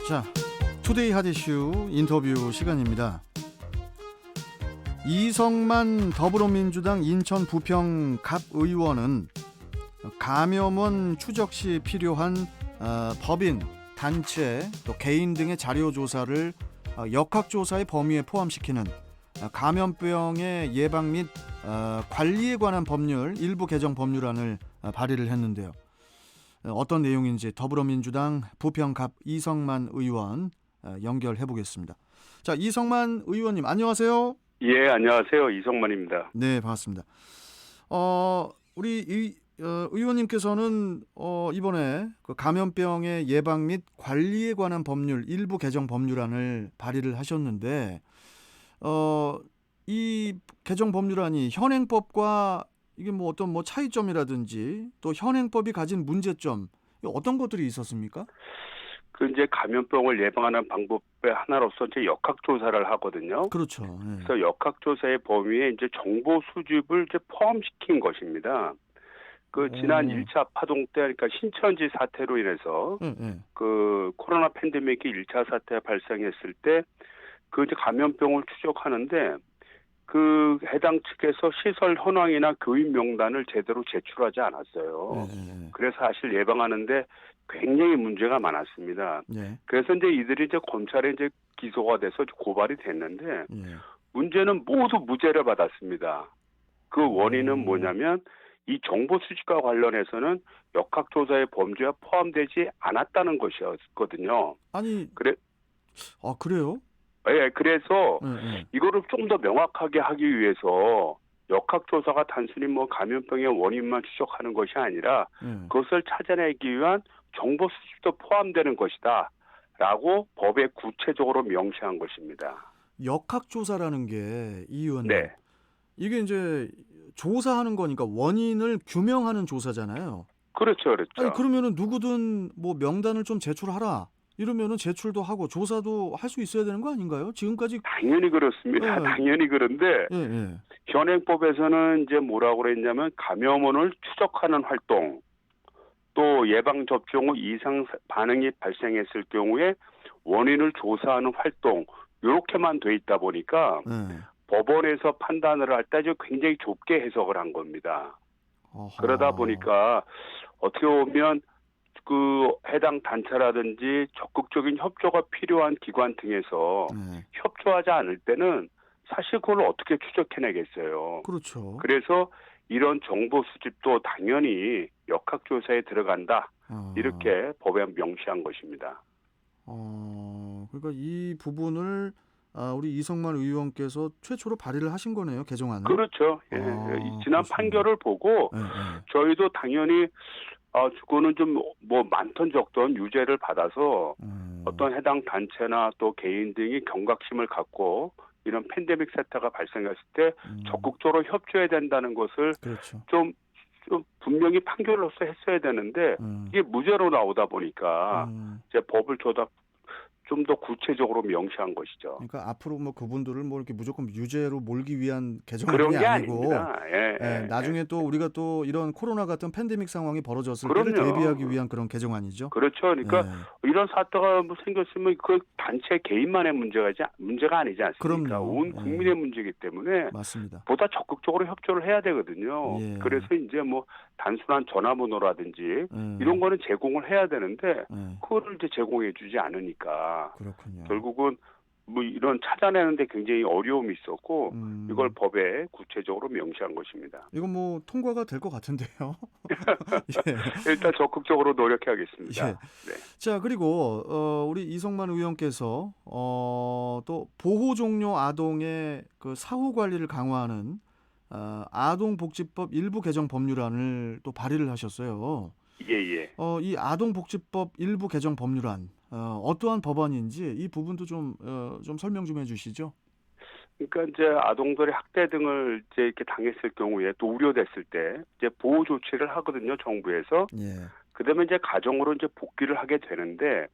자, 투데이 핫이슈 인터뷰 시간입니다. 이성만 더불어민주당 인천 부평 갑 의원은 감염원 추적 시 필요한 법인, 단체, 또 개인 등의 자료 조사를 역학조사의 범위에 포함시키는 감염병의 예방 및 관리에 관한 법률 일부 개정 법률안을 발의를 했는데요. 어떤 내용인지 더불어민주당 부평 갑 이성만 의원 연결해 보겠습니다. 자, 이성만 의원님 안녕하세요. 예, 안녕하세요. 이성만입니다. 네, 반갑습니다. 우리 의원님께서는 이번에 그 감염병의 예방 및 관리에 관한 법률 일부 개정 법률안을 발의를 하셨는데 이 개정 법률안이 현행법과 이게 뭐 어떤 차이점이라든지 또 현행법이 가진 문제점 어떤 것들이 있었습니까? 그 이제 감염병을 예방하는 방법의 하나로서 이제 역학조사를 하거든요. 그렇죠. 네. 그래서 역학조사의 범위에 이제 정보 수집을 이제 포함시킨 것입니다. 그 지난 1차 파동 때, 그러니까 신천지 사태로 인해서 그 코로나 팬데믹이 1차 사태 발생했을 때 그 이제 감염병을 추적하는데 그 해당 측에서 시설 현황이나 교인 명단을 제대로 제출하지 않았어요. 그래서 사실 예방하는데 굉장히 문제가 많았습니다. 그래서 이제 이들이 이제 검찰에 이제 기소가 돼서 고발이 됐는데 문제는 모두 무죄를 받았습니다. 그 원인은 뭐냐면 이 정보 수집과 관련해서는 역학조사의 범죄가 포함되지 않았다는 것이었거든요. 아니, 그래요? 예, 그래서 이거를 좀 더 명확하게 하기 위해서 역학조사가 단순히 감염병의 원인만 추적하는 것이 아니라 그것을 찾아내기 위한 정보 수집도 포함되는 것이다 라고 법에 구체적으로 명시한 것입니다. 역학조사라는 게 이 의원님, 네. 이게 이제 조사하는 거니까 원인을 규명하는 조사잖아요. 그렇죠, 그렇죠. 아니, 그러면은 누구든 명단을 좀 제출하라 이러면은 제출도 하고 조사도 할 수 있어야 되는 거 아닌가요? 지금까지 당연히 그렇습니다. 당연히 그런데 현행법에서는 이제 뭐라고 그랬냐면 감염원을 추적하는 활동, 또 예방 접종 후 이상 반응이 발생했을 경우에 원인을 조사하는 활동 이렇게만 돼 있다 보니까 법원에서 판단을 할 때 굉장히 좁게 해석을 한 겁니다. 어허. 그러다 보니까 어떻게 보면 그 해당 단체라든지 적극적인 협조가 필요한 기관 등에서 협조하지 않을 때는 사실 그걸 어떻게 추적해내겠어요. 그렇죠. 그래서 이런 정보 수집도 당연히 역학조사에 들어간다. 이렇게 법에 명시한 것입니다. 그러니까 이 부분을 우리 이성만 의원께서 최초로 발의를 하신 거네요, 개정안을. 그렇죠. 예. 지난 그렇습니다. 판결을 보고 저희도 당연히 그거는 좀 많던 적던 유죄를 받아서 어떤 해당 단체나 또 개인 등이 경각심을 갖고 이런 팬데믹 사태가 발생했을 때 적극적으로 협조해야 된다는 것을 그렇죠. 좀 분명히 판결로서 했어야 되는데 이게 무죄로 나오다 보니까 이제 법을 좀 더 구체적으로 명시한 것이죠. 그러니까 앞으로 그분들을 이렇게 무조건 유죄로 몰기 위한 그런 개정안이 게 아니고 아닙니다. 나중에 또 우리가 또 이런 코로나 같은 팬데믹 상황이 벌어졌을 그럼요. 때를 대비하기 위한 그런 개정안이죠. 그렇죠. 그러니까 이런 사태가 생겼으면 그 단체 개인만의 문제가 아니지 않습니까? 그럼요. 온 국민의 문제이기 때문에 맞습니다. 보다 적극적으로 협조를 해야 되거든요. 예. 그래서 이제 단순한 전화번호라든지 이런 거는 제공을 해야 되는데 그거를 이제 제공해 주지 않으니까 그렇군요. 결국은 이런 찾아내는데 굉장히 어려움이 있었고 이걸 법에 구체적으로 명시한 것입니다. 이거 통과가 될 것 같은데요. 예. 일단 적극적으로 노력해야겠습니다. 예. 네. 자, 그리고 우리 이성만 의원께서 또 보호 종료 아동의 그 사후 관리를 강화하는 아동복지법 일부 개정 법률안을 또 발의를 하셨어요. 예. 이 아동복지법 일부 개정 법률안 어떠한 법안인지 이 부분도 좀 설명 좀 해주시죠. 그러니까 이제 아동들의 학대 등을 이제 이렇게 당했을 경우에 또 우려됐을 때 이제 보호 조치를 하거든요, 정부에서. 그다음에 이제 가정으로 이제 복귀를 하게 되는데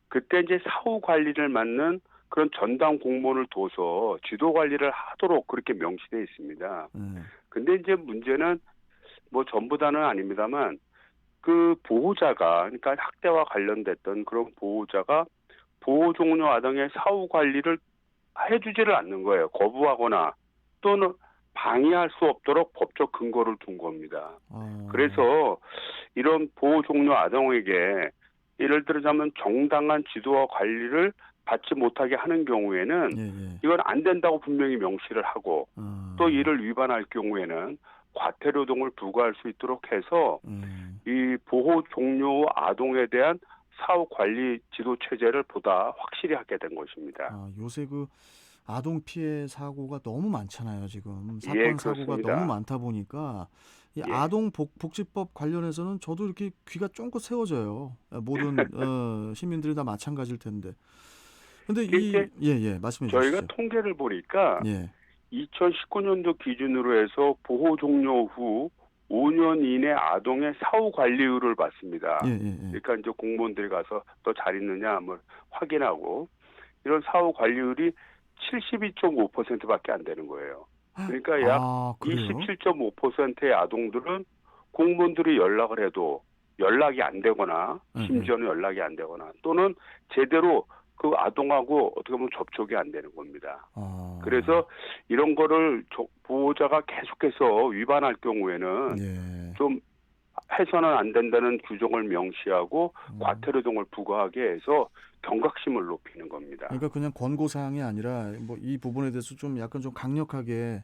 그때 이제 사후 관리를 맡는 그런 전담 공무원을 둬서 지도 관리를 하도록 그렇게 명시되어 있습니다. 근데 이제 문제는 전부 다는 아닙니다만 그 보호자가 그러니까 학대와 관련됐던 그런 보호자가 보호 종료 아동의 사후 관리를 해주지를 않는 거예요. 거부하거나 또는 방해할 수 없도록 법적 근거를 둔 겁니다. 그래서 이런 보호 종료 아동에게 예를 들자면 정당한 지도와 관리를 받지 못하게 하는 경우에는 이건 안 된다고 분명히 명시를 하고 또 이를 위반할 경우에는 과태료등을 부과할 수 있도록 해서 이 보호 종료 아동에 대한 사후 관리 지도 체제를 보다 확실히 하게 된 것입니다. 요새 그 아동 피해 사고가 너무 많잖아요. 지금 예, 사건 사고가 그렇습니다. 너무 많다 보니까 이 예. 아동 복지법 관련해서는 저도 이렇게 귀가 쫑긋 세워져요. 모든 시민들이 다 마찬가지일 텐데. 근데 말씀해 주시죠. 저희가 통계를 보니까 2019년도 기준으로 해서 보호 종료 후 5년 이내 아동의 사후 관리율을 봤습니다. 그러니까 이제 공무원들이 가서 너 잘 있느냐 뭐 확인하고 이런 사후 관리율이 72.5%밖에 안 되는 거예요. 그러니까 약 27.5%의 아동들은 공무원들이 연락을 해도 연락이 안 되거나 심지어는 연락이 안 되거나 또는 제대로 그 아동하고 어떻게 보면 접촉이 안 되는 겁니다. 그래서 이런 거를 보호자가 계속해서 위반할 경우에는 좀 해서는 안 된다는 규정을 명시하고 과태료 등을 부과하게 해서 경각심을 높이는 겁니다. 그러니까 그냥 권고 사항이 아니라 뭐 이 부분에 대해서 좀 약간 좀 강력하게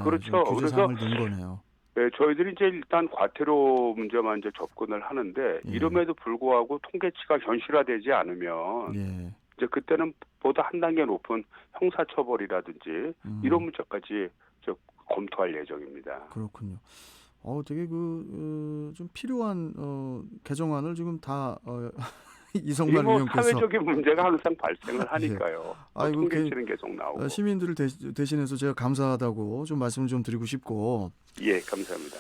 그렇죠. 규제 사항을 넣은 거네요. 네, 저희들이 이제 일단 과태료 문제만 이제 접근을 하는데 이름에도 불구하고 통계치가 현실화되지 않으면 이제 그때는 보다 한 단계 높은 형사처벌이라든지 이런 문제까지 검토할 예정입니다. 그렇군요. 되게 좀 필요한 개정안을 지금 다 이성만 의원께서 사회적인 문제가 항상 발생을 하니까요. 통계치는 계속 나오고. 시민들을 대신해서 제가 감사하다고 좀 말씀을 좀 드리고 싶고. 예, 감사합니다.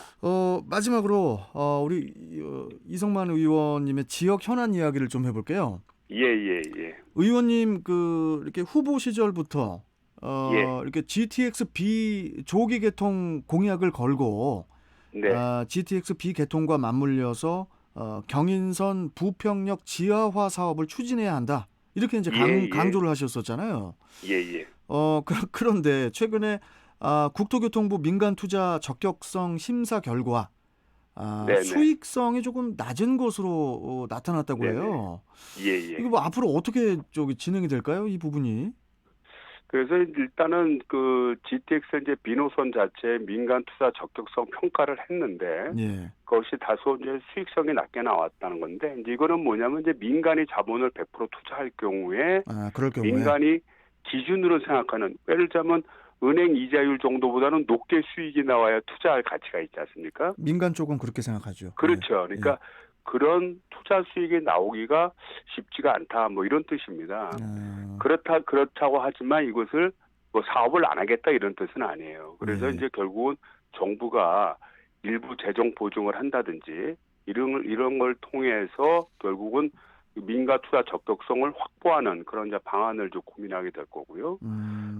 마지막으로 우리 이성만 의원님의 지역 현안 이야기를 좀 해볼게요. 예. 의원님 이렇게 후보 시절부터 이렇게 GTX B 조기 개통 공약을 걸고 GTX B 개통과 맞물려서 경인선 부평역 지하화 사업을 추진해야 한다. 이렇게 이제 강조를 하셨었잖아요. 그런데 최근에 국토교통부 민간투자 적격성 심사 결과 수익성이 조금 낮은 것으로 나타났다고 해요. 이거 뭐 앞으로 어떻게 진행이 될까요? 이 부분이? 그래서 일단은 그 GTX 이제 비노선 자체 민간 투자 적격성 평가를 했는데 그것이 다소 이제 수익성이 낮게 나왔다는 건데 이제 이거는 뭐냐면 이제 민간이 자본을 100% 투자할 경우에 그럴 경우에 민간이 기준으로 생각하는 예를 들자면 은행 이자율 정도보다는 높게 수익이 나와야 투자할 가치가 있지 않습니까? 민간 쪽은 그렇게 생각하죠. 그렇죠. 그러니까 그런 투자 수익이 나오기가 쉽지가 않다. 뭐 이런 뜻입니다. 그렇다고 하지만 이것을 뭐 사업을 안 하겠다 이런 뜻은 아니에요. 그래서 이제 결국은 정부가 일부 재정 보증을 한다든지 이런 걸 통해서 결국은 민간 투자 적격성을 확보하는 그런 이제 방안을 좀 고민하게 될 거고요.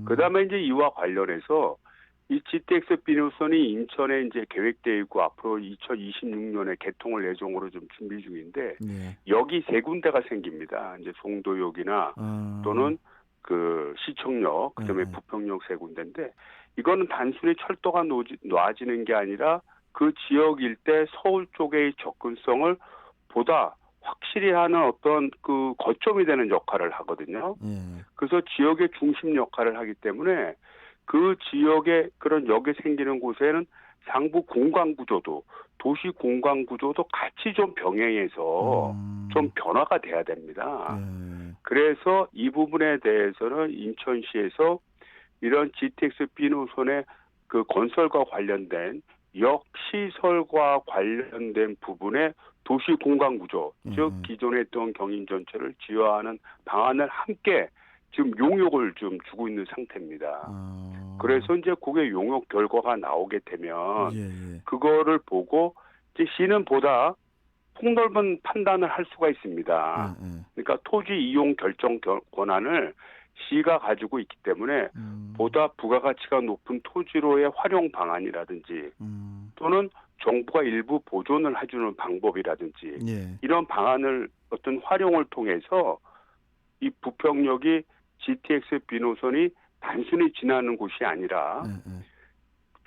그다음에 이제 이와 관련해서 이 GTX 비노선이 인천에 이제 계획되어 있고 앞으로 2026년에 개통을 예정으로 좀 준비 중인데 여기 세 군데가 생깁니다. 이제 송도역이나 또는 그 시청역, 그다음에 부평역 세 군데인데 이거는 단순히 철도가 놔지는 게 아니라 그 지역 일대 서울 쪽의 접근성을 보다 확실히 하는 어떤 그 거점이 되는 역할을 하거든요. 그래서 지역의 중심 역할을 하기 때문에 그 지역에 그런 역이 생기는 곳에는 상부 공간 구조도 도시 공간 구조도 같이 좀 병행해서 좀 변화가 돼야 됩니다. 그래서 이 부분에 대해서는 인천시에서 이런 GTX B 노선의 그 건설과 관련된 역 시설과 관련된 부분에 도시 공간 구조, 즉 기존에 있던 경인 전체를 지화하는 방안을 함께 지금 용역을 좀 주고 있는 상태입니다. 그래서 이제 그게 용역 결과가 나오게 되면 그거를 보고 이제 시는 보다 폭넓은 판단을 할 수가 있습니다. 그러니까 토지 이용 결정 권한을 시가 가지고 있기 때문에 보다 부가가치가 높은 토지로의 활용 방안이라든지 또는 정부가 일부 보존을 해주는 방법이라든지 이런 방안을 어떤 활용을 통해서 이 부평역이 GTX 비노선이 단순히 지나는 곳이 아니라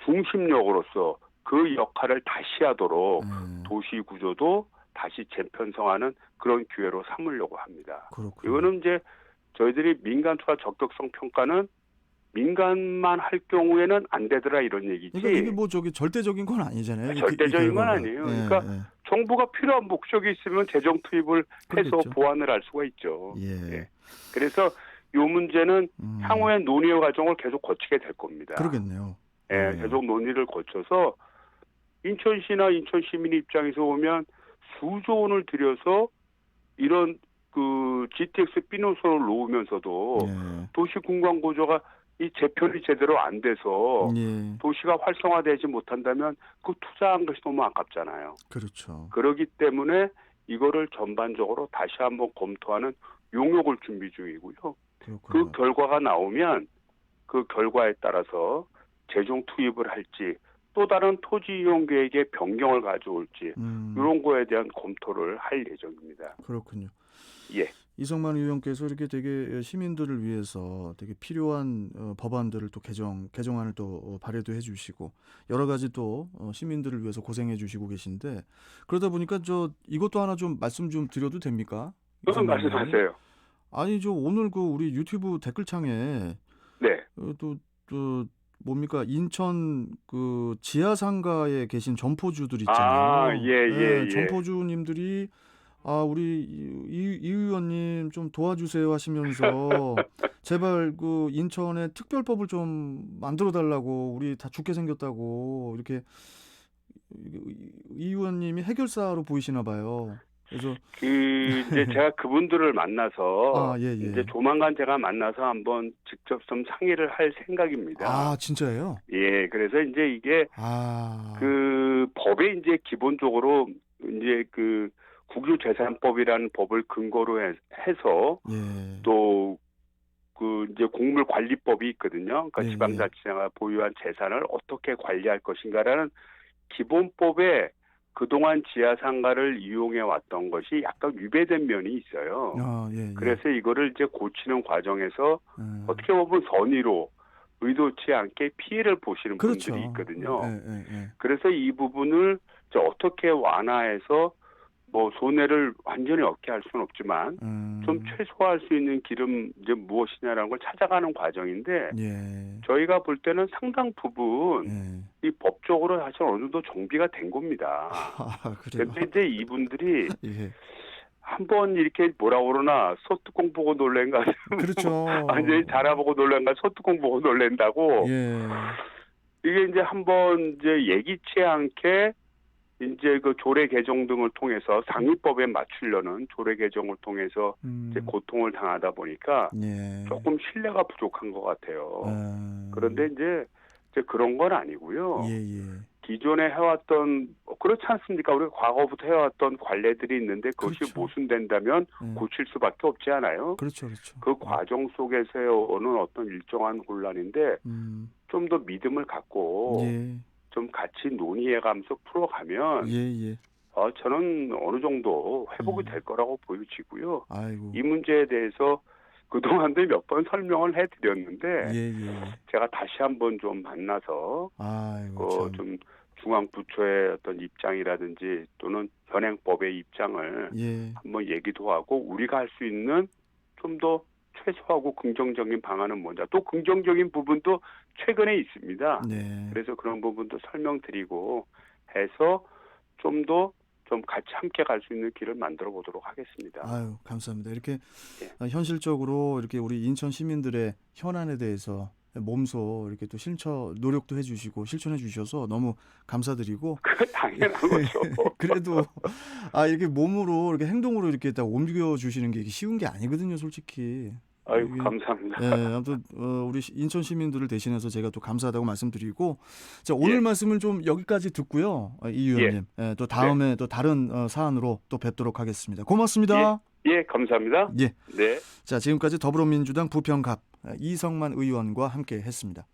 중심역으로서 그 역할을 다시 하도록 도시 구조도 다시 재편성하는 그런 기회로 삼으려고 합니다. 그렇군요. 이거는 이제 저희들이 민간 투자 적격성 평가는 민간만 할 경우에는 안 되더라 이런 얘기지. 그러니까 이게 뭐 저기 절대적인 건 아니잖아요. 절대적인 건 결과가. 아니에요. 그러니까 정부가 필요한 목적이 있으면 재정 투입을 해서 그러겠죠. 보완을 할 수가 있죠. 예. 그래서 이 문제는 향후의 논의의 과정을 계속 거치게 될 겁니다. 그러겠네요. 계속 논의를 거쳐서 인천시나 인천시민 입장에서 보면 수조 원을 들여서 이런 그 GTX B노선을 놓으면서도 도시 공간 구조가 이 재편이 제대로 안 돼서 도시가 활성화되지 못한다면 그 투자한 것이 너무 아깝잖아요. 그렇죠. 그렇기 때문에 이거를 전반적으로 다시 한번 검토하는 용역을 준비 중이고요. 그렇군요. 그 결과가 나오면 그 결과에 따라서 재정 투입을 할지 또 다른 토지 이용 계획의 변경을 가져올지 이런 거에 대한 검토를 할 예정입니다. 그렇군요. 예. 이성만 의원께서 이렇게 되게 시민들을 위해서 되게 필요한 법안들을 또 개정안을 또 발의도 해주시고 여러 가지 또 시민들을 위해서 고생해주시고 계신데 그러다 보니까 저 이것도 하나 좀 말씀 좀 드려도 됩니까? 무슨 말씀하세요? 아니 저 오늘 그 우리 유튜브 댓글창에 네. 또 뭡니까 인천 그 지하상가에 계신 점포주들 있잖아요. 예. 점포주님들이 우리 이 의원님 좀 도와주세요 하시면서 제발 그 인천에 특별법을 좀 만들어 달라고 우리 다 죽게 생겼다고 이렇게 이 의원님이 해결사로 보이시나 봐요. 그래서 이제 제가 그분들을 만나서 예. 이제 조만간 제가 만나서 한번 직접 좀 상의를 할 생각입니다. 진짜예요? 예, 그래서 이제 이게 그 법에 이제 기본적으로 이제 그 국유재산법이라는 법을 근거로 해서 또 그 이제 공물관리법이 있거든요. 그러니까 지방자치제가 보유한 재산을 어떻게 관리할 것인가라는 기본법에 그동안 지하상가를 이용해 왔던 것이 약간 위배된 면이 있어요. 그래서 이거를 이제 고치는 과정에서 어떻게 보면 선의로 의도치 않게 피해를 보시는 분들이 있거든요. 그래서 이 부분을 어떻게 완화해서 뭐 손해를 완전히 없게 할 수는 없지만 좀 최소화할 수 있는 길은 이제 무엇이냐라는 걸 찾아가는 과정인데 저희가 볼 때는 상당 부분 이 법적으로 사실 어느 정도 정비가 된 겁니다. 그런데 이제 이분들이 한번 이렇게 뭐라 그러나 소뚜껑 보고 놀랜가 그렇죠. 완전히 자라보고 놀랜가 소뚜껑 보고 놀랜다고 이게 이제 한번 이제 예기치 않게 이제 그 조례 개정 등을 통해서 상위법에 맞추려는 조례 개정을 통해서 이제 고통을 당하다 보니까 조금 신뢰가 부족한 것 같아요. 그런데 이제 그런 건 아니고요. 기존에 해왔던 그렇지 않습니까? 우리가 과거부터 해왔던 관례들이 있는데 그것이 모순된다면 고칠 수밖에 없지 않아요? 그렇죠. 그 과정 속에서의 오는 어떤 일정한 혼란인데 좀 더 믿음을 갖고 좀 같이 논의해가면서 풀어가면 저는 어느 정도 회복이 될 거라고 보여지고요. 이 문제에 대해서 그동안도 몇 번 설명을 해드렸는데 제가 다시 한번 좀 만나서 좀 중앙부처의 어떤 입장이라든지 또는 현행법의 입장을 한번 얘기도 하고 우리가 할 수 있는 좀 더 최소화하고 긍정적인 방안은 뭔가 또 긍정적인 부분도 최근에 있습니다. 그래서 그런 부분도 설명드리고 해서 좀 더 좀 같이 함께 갈 수 있는 길을 만들어 보도록 하겠습니다. 감사합니다. 이렇게 현실적으로 이렇게 우리 인천 시민들의 현안에 대해서 몸소 이렇게 또 노력도 해주시고 실천해 주셔서 너무 감사드리고. 당연한 거죠. 그래도 이렇게 몸으로 이렇게 행동으로 이렇게 딱 옮겨 주시는 게 쉬운 게 아니거든요, 솔직히. 감사합니다. 아무튼 우리 인천 시민들을 대신해서 제가 또 감사하다고 말씀드리고 오늘 말씀을 좀 여기까지 듣고요, 이 의원님. 또 다음에 또 다른 사안으로 또 뵙도록 하겠습니다. 고맙습니다. 감사합니다. 자, 지금까지 더불어민주당 부평갑 이성만 의원과 함께했습니다.